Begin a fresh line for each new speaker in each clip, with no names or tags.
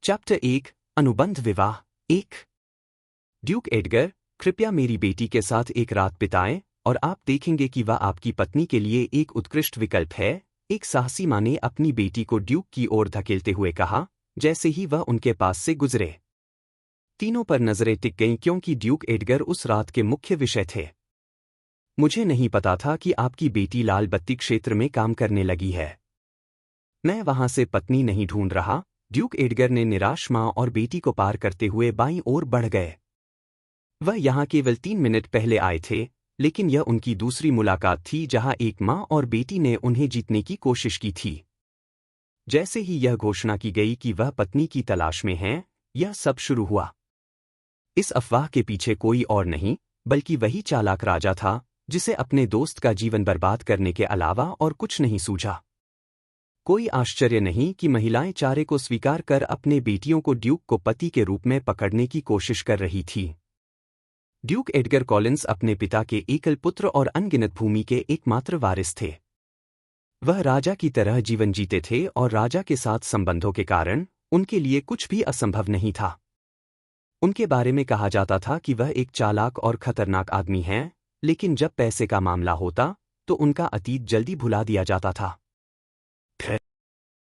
Chapter 1 अनुबंध विवाह 1। Duke Edgar, कृपया मेरी बेटी के साथ एक रात बिताएं और आप देखेंगे कि वह आपकी पत्नी के लिए एक उत्कृष्ट विकल्प है। एक साहसी माँ ने अपनी बेटी को ड्यूक की ओर धकेलते हुए कहा, जैसे ही वह उनके पास से गुजरे। तीनों पर नजरें टिक गईं क्योंकि ड्यूक एडगर उस रात के मुख्य विषय थे। मुझे नहीं पता था कि आपकी बेटी लाल बत्ती क्षेत्र में काम करने लगी है। मैं वहां से पत्नी नहीं ढूंढ रहा। ड्यूक एडगर ने निराश माँ और बेटी को पार करते हुए बाईं ओर बढ़ गए। वह यहाँ केवल 3 मिनट पहले आए थे, लेकिन यह उनकी दूसरी मुलाकात थी जहाँ एक माँ और बेटी ने उन्हें जीतने की कोशिश की थी। जैसे ही यह घोषणा की गई कि वह पत्नी की तलाश में हैं, यह सब शुरू हुआ। इस अफवाह के पीछे कोई और नहीं, बल्कि वही चालाक राजा था, जिसे अपने दोस्त का जीवन बर्बाद करने के अलावा और कुछ नहीं सूझा। कोई आश्चर्य नहीं कि महिलाएं चारे को स्वीकार कर अपने बेटियों को ड्यूक को पति के रूप में पकड़ने की कोशिश कर रही थी। ड्यूक एडगर कॉलिंस अपने पिता के एकल पुत्र और अनगिनत भूमि के एकमात्र वारिस थे। वह राजा की तरह जीवन जीते थे और राजा के साथ संबंधों के कारण उनके लिए कुछ भी असंभव नहीं था। उनके बारे में कहा जाता था कि वह एक चालाक और खतरनाक आदमी हैं, लेकिन जब पैसे का मामला होता तो उनका अतीत जल्दी भुला दिया जाता था।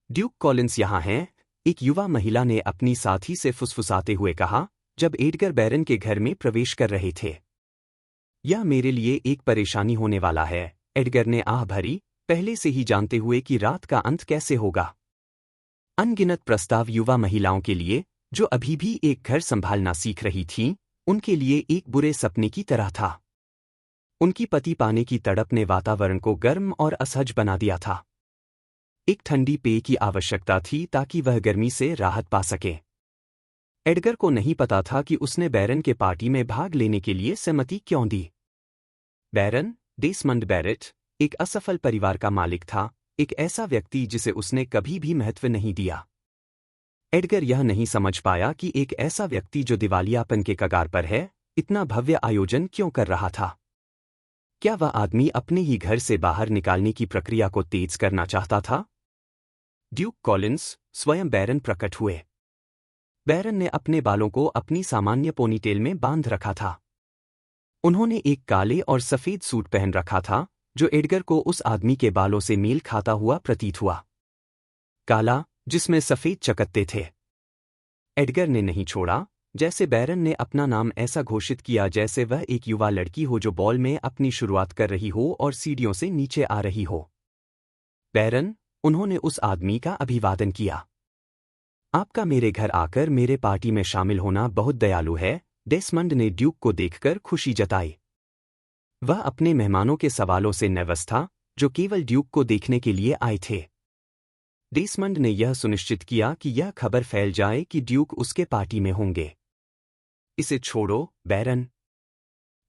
ड्यूक कॉलिंस यहाँ हैं, एक युवा महिला ने अपनी साथी से फुसफुसाते हुए कहा, जब एडगर बैरन के घर में प्रवेश कर रहे थे। यह मेरे लिए एक परेशानी होने वाला है, एडगर ने आह भरी, पहले से ही जानते हुए कि रात का अंत कैसे होगा। अनगिनत प्रस्ताव युवा महिलाओं के लिए, जो अभी भी एक घर संभालना सीख रही थीं, उनके लिए एक बुरे सपने की तरह था। उनकी पति पाने की तड़प ने वातावरण को गर्म और असहज बना दिया था। एक ठंडी पेय की आवश्यकता थी ताकि वह गर्मी से राहत पा सके। एडगर को नहीं पता था कि उसने बैरन के पार्टी में भाग लेने के लिए सहमति क्यों दी। बैरन, डेसमंड बैरेट, एक असफल परिवार का मालिक था, एक ऐसा व्यक्ति जिसे उसने कभी भी महत्व नहीं दिया। एडगर यह नहीं समझ पाया कि एक ऐसा व्यक्ति जो दिवालियापन के कगार पर है, इतना भव्य आयोजन क्यों कर रहा था। क्या वह आदमी अपने ही घर से बाहर निकालने की प्रक्रिया को तेज करना चाहता था? ड्यूक कॉलिंस, स्वयं बैरन प्रकट हुए। बैरन ने अपने बालों को अपनी सामान्य पोनीटेल में बांध रखा था। उन्होंने एक काले और सफेद सूट पहन रखा था, जो एडगर को उस आदमी के बालों से मेल खाता हुआ प्रतीत हुआ। काला, जिसमें सफेद चकत्ते थे। एडगर ने नहीं छोड़ा, जैसे बैरन ने अपना नाम ऐसा घोषित किया जैसे वह एक युवा लड़की हो जो बॉल में अपनी शुरुआत कर रही हो और सीढ़ियों से नीचे आ रही हो। बैरन, उन्होंने उस आदमी का अभिवादन किया। आपका मेरे घर आकर मेरे पार्टी में शामिल होना बहुत दयालु है, डेसमंड ने ड्यूक को देखकर खुशी जताई। वह अपने मेहमानों के सवालों से नर्वस था, जो केवल ड्यूक को देखने के लिए आए थे। डेसमंड ने यह सुनिश्चित किया कि यह खबर फैल जाए कि ड्यूक उसके पार्टी में होंगे। इसे छोड़ो, बैरन।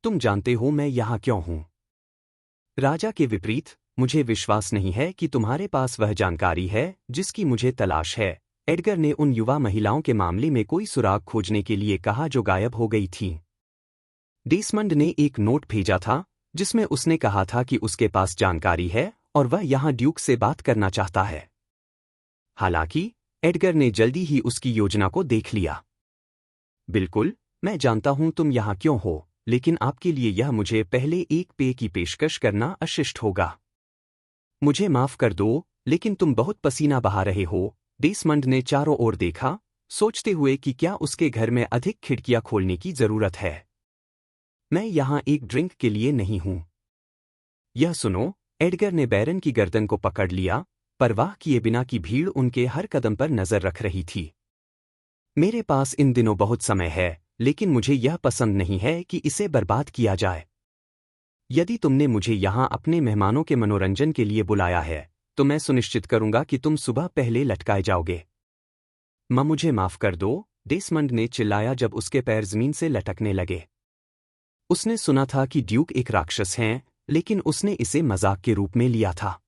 तुम जानते हो मैं यहाँ क्यों हूँ। राजा के विपरीत, मुझे विश्वास नहीं है कि तुम्हारे पास वह जानकारी है जिसकी मुझे तलाश है, एडगर ने उन युवा महिलाओं के मामले में कोई सुराग खोजने के लिए कहा जो गायब हो गई थीं। डेसमंड ने एक नोट भेजा था, जिसमें उसने कहा था कि उसके पास जानकारी है और वह यहाँ ड्यूक से बात करना चाहता है। हालांकि, एडगर ने जल्दी ही उसकी योजना को देख लिया। बिल्कुल, मैं जानता हूं तुम यहाँ क्यों हो, लेकिन आपके लिए यह मुझे पहले एक पेय की पेशकश करना अशिष्ट होगा। मुझे माफ कर दो, लेकिन तुम बहुत पसीना बहा रहे हो। डेसमंड ने चारों ओर देखा, सोचते हुए कि क्या उसके घर में अधिक खिड़कियां खोलने की जरूरत है। मैं यहाँ एक ड्रिंक के लिए नहीं हूं। यह सुनो, एडगर ने बैरन की गर्दन को पकड़ लिया, परवाह किए बिना कि भीड़ उनके हर कदम पर नजर रख रही थी। मेरे पास इन दिनों बहुत समय है, लेकिन मुझे यह पसंद नहीं है कि इसे बर्बाद किया जाए। यदि तुमने मुझे यहाँ अपने मेहमानों के मनोरंजन के लिए बुलाया है, तो मैं सुनिश्चित करूंगा कि तुम सुबह पहले लटकाए जाओगे। मां, मुझे माफ कर दो, डेसमंड ने चिल्लाया जब उसके पैर जमीन से लटकने लगे। उसने सुना था कि ड्यूक एक राक्षस हैं, लेकिन उसने इसे मजाक के रूप में लिया था।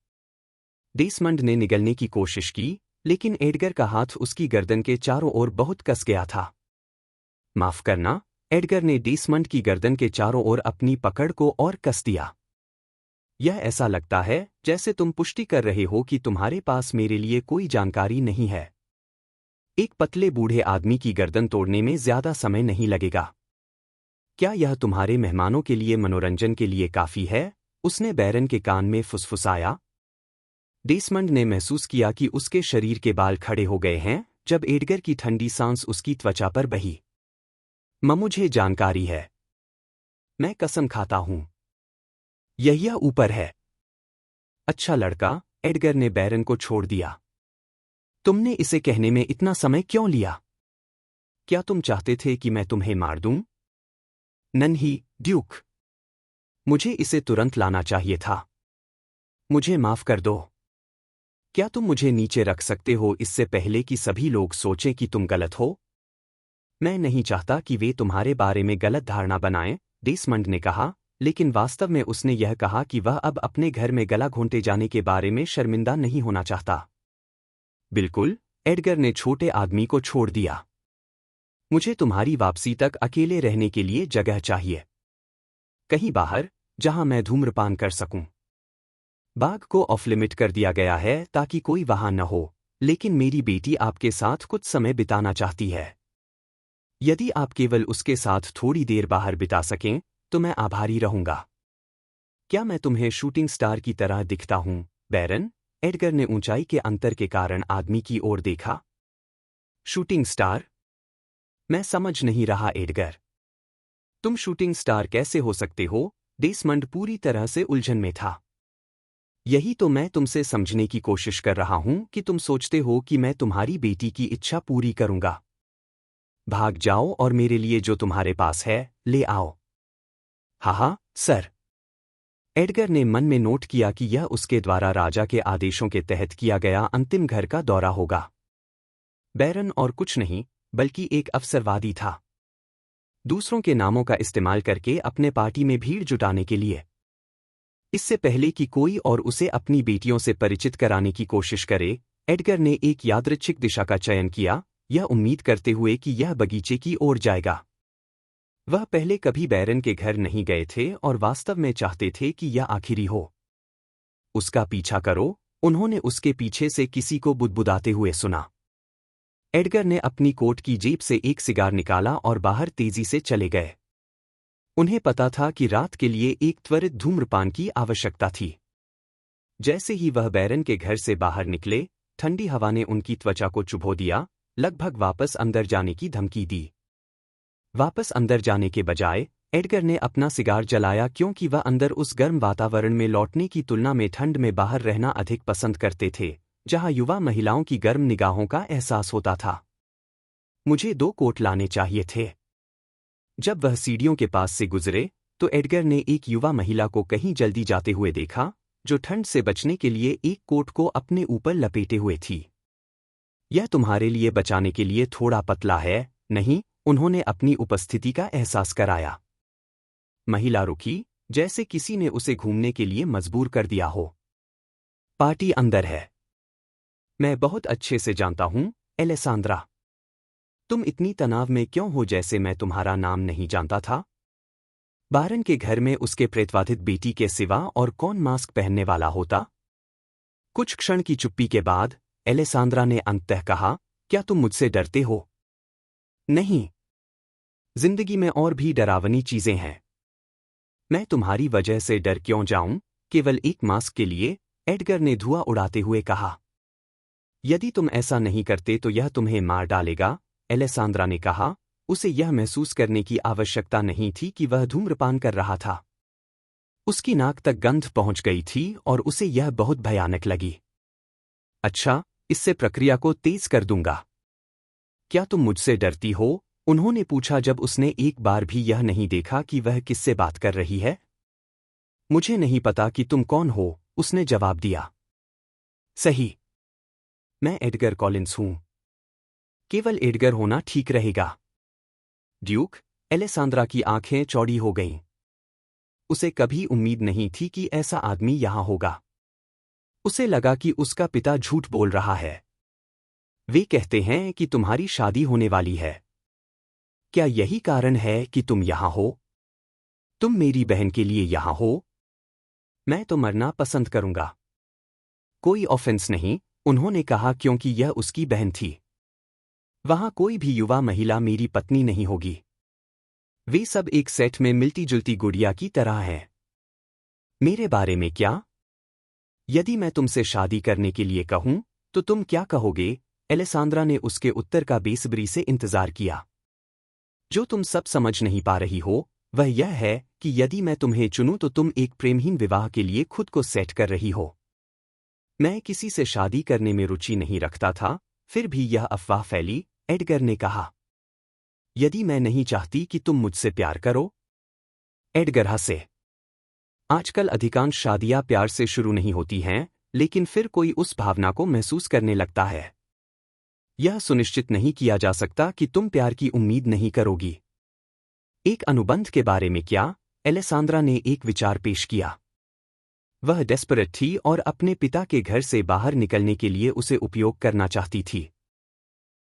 डेसमंड ने निगलने की कोशिश की, लेकिन एडगर का हाथ उसकी गर्दन के चारों ओर बहुत कस गया था। माफ करना, एडगर ने डेसमंड की गर्दन के चारों ओर अपनी पकड़ को और कस दिया। यह ऐसा लगता है जैसे तुम पुष्टि कर रहे हो कि तुम्हारे पास मेरे लिए कोई जानकारी नहीं है। एक पतले बूढ़े आदमी की गर्दन तोड़ने में ज्यादा समय नहीं लगेगा। क्या यह तुम्हारे मेहमानों के लिए मनोरंजन के लिए काफी है? उसने बैरन के कान में फुसफुसाया। डेसमंड ने महसूस किया कि उसके शरीर के बाल खड़े हो गए हैं जब एडगर की ठंडी सांस उसकी त्वचा पर बही। मुझे जानकारी है। मैं कसम खाता हूं। यह ऊपर है। अच्छा लड़का, एडगर ने बैरन को छोड़ दिया। तुमने इसे कहने में इतना समय क्यों लिया? क्या तुम चाहते थे कि मैं तुम्हें मार दूं? नहीं, ड्यूक। मुझे इसे तुरंत लाना चाहिए था। मुझे माफ कर दो। क्या तुम मुझे नीचे रख सकते हो इससे पहले कि सभी लोग सोचें कि तुम गलत हो? मैं नहीं चाहता कि वे तुम्हारे बारे में गलत धारणा बनाएं, डेसमंड ने कहा, लेकिन वास्तव में उसने यह कहा कि वह अब अपने घर में गला घोंटे जाने के बारे में शर्मिंदा नहीं होना चाहता। बिल्कुल, एडगर ने छोटे आदमी को छोड़ दिया। मुझे तुम्हारी वापसी तक अकेले रहने के लिए जगह चाहिए। कहीं बाहर, जहां मैं धूम्रपान कर सकूं। बाग को ऑफ लिमिट कर दिया गया है ताकि कोई वहां न हो, लेकिन मेरी बेटी आपके साथ कुछ समय बिताना चाहती है। यदि आप केवल उसके साथ थोड़ी देर बाहर बिता सकें, तो मैं आभारी रहूंगा। क्या मैं तुम्हें शूटिंग स्टार की तरह दिखता हूं, बैरन? एडगर ने ऊंचाई के अंतर के कारण आदमी की ओर देखा। Shooting star? मैं समझ नहीं रहा एडगर। तुम शूटिंग स्टार कैसे हो सकते हो? डेसमंड पूरी तरह से उलझन में था। यही तो मैं तुमसे समझने की कोशिश कर रहा हूं कि तुम सोचते हो कि मैं तुम्हारी बेटी की इच्छा पूरी करूंगा। भाग जाओ और मेरे लिए जो तुम्हारे पास है, ले आओ। हाँ, सर। एडगर ने मन में नोट किया कि यह उसके द्वारा राजा के आदेशों के तहत किया गया अंतिम घर का दौरा होगा। बैरन और कुछ नहीं, बल्कि एक अवसरवादी था। दूसरों के नामों का इस्तेमाल करके अपने पार्टी में भीड़ जुटाने के लिए। इससे पहले कि कोई और उसे अपनी बेटियों से परिचित कराने की कोशिश करे, एडगर ने एक यादृच्छिक दिशा का चयन किया, यह उम्मीद करते हुए कि यह बगीचे की ओर जाएगा। वह पहले कभी बैरन के घर नहीं गए थे और वास्तव में चाहते थे कि यह आखिरी हो। उसका पीछा करो, उन्होंने उसके पीछे से किसी को बुदबुदाते हुए सुना। एडगर ने अपनी कोट की जेब से एक सिगार निकाला और बाहर तेजी से चले गए। उन्हें पता था कि रात के लिए एक त्वरित धूम्रपान की आवश्यकता थी। जैसे ही वह बैरन के घर से बाहर निकले, ठंडी हवा ने उनकी त्वचा को चुभो दिया, लगभग वापस अंदर जाने की धमकी दी। वापस अंदर जाने के बजाय, एडगर ने अपना सिगार जलाया क्योंकि वह अंदर उस गर्म वातावरण में लौटने की तुलना में ठंड में बाहर रहना अधिक पसंद करते थे, जहां युवा महिलाओं की गर्म निगाहों का एहसास होता था। मुझे 2 कोट लाने चाहिए थे। जब वह सीढ़ियों के पास से गुजरे, तो एडगर ने एक युवा महिला को कहीं जल्दी जाते हुए देखा, जो ठंड से बचने के लिए एक कोट को अपने ऊपर लपेटे हुए थी। यह तुम्हारे लिए बचाने के लिए थोड़ा पतला है, नहीं? उन्होंने अपनी उपस्थिति का एहसास कराया। महिला रुकी, जैसे किसी ने उसे घूमने के लिए मजबूर कर दिया हो। पार्टी अंदर है। मैं बहुत अच्छे से जानता हूं, एलेसांद्रा। तुम इतनी तनाव में क्यों हो जैसे मैं तुम्हारा नाम नहीं जानता था? बारन के घर में उसके प्रेतवाधित बेटी के सिवा और कौन मास्क पहनने वाला होता? कुछ क्षण की चुप्पी के बाद, एलेसांद्रा ने अंततः कहा, क्या तुम मुझसे डरते हो? नहीं। जिंदगी में और भी डरावनी चीजें हैं। मैं तुम्हारी वजह से डर क्यों जाऊं, केवल एक मास्क के लिए? एडगर ने धुआं उड़ाते हुए कहा। यदि तुम ऐसा नहीं करते तो यह तुम्हें मार डालेगा, एलेसांद्रा ने कहा। उसे यह महसूस करने की आवश्यकता नहीं थी कि वह धूम्रपान कर रहा था। उसकी नाक तक गंध पहुंच गई थी और उसे यह बहुत भयानक लगी। अच्छा, इससे प्रक्रिया को तेज कर दूंगा। क्या तुम मुझसे डरती हो? उन्होंने पूछा जब उसने एक बार भी यह नहीं देखा कि वह किससे बात कर रही है। मुझे नहीं पता कि तुम कौन हो, उसने जवाब दिया। सही। मैं एडगर कॉलिंस हूं। केवल एडगर होना ठीक रहेगा। ड्यूक, एलेसांद्रा की आंखें चौड़ी हो गईं। उसे कभी उम्मीद नहीं थी कि ऐसा आदमी यहां होगा। उसे लगा कि उसका पिता झूठ बोल रहा है। वे कहते हैं कि तुम्हारी शादी होने वाली है। क्या यही कारण है कि तुम यहां हो? तुम मेरी बहन के लिए यहां हो? मैं तो मरना पसंद करूंगा। कोई ऑफेंस नहीं, उन्होंने कहा क्योंकि यह उसकी बहन थी। वहां कोई भी युवा महिला मेरी पत्नी नहीं होगी। वे सब एक सेट में मिलती जुलती गुड़िया की तरह हैं। मेरे बारे में क्या? यदि मैं तुमसे शादी करने के लिए कहूं तो तुम क्या कहोगे? एलेसांद्रा ने उसके उत्तर का बेसब्री से इंतजार किया। जो तुम सब समझ नहीं पा रही हो वह यह है कि यदि मैं तुम्हें चुनूं तो तुम एक प्रेमहीन विवाह के लिए खुद को सेट कर रही हो। मैं किसी से शादी करने में रुचि नहीं रखता था, फिर भी यह अफवाह फैली, एडगर ने कहा। यदि मैं नहीं चाहती कि तुम मुझसे प्यार करो? एडगर हंसे। आजकल अधिकांश शादियां प्यार से शुरू नहीं होती हैं, लेकिन फिर कोई उस भावना को महसूस करने लगता है। यह सुनिश्चित नहीं किया जा सकता कि तुम प्यार की उम्मीद नहीं करोगी। एक अनुबंध के बारे में क्या? एलेसांद्रा ने एक विचार पेश किया। वह डेस्परेट थी और अपने पिता के घर से बाहर निकलने के लिए उसे उपयोग करना चाहती थी।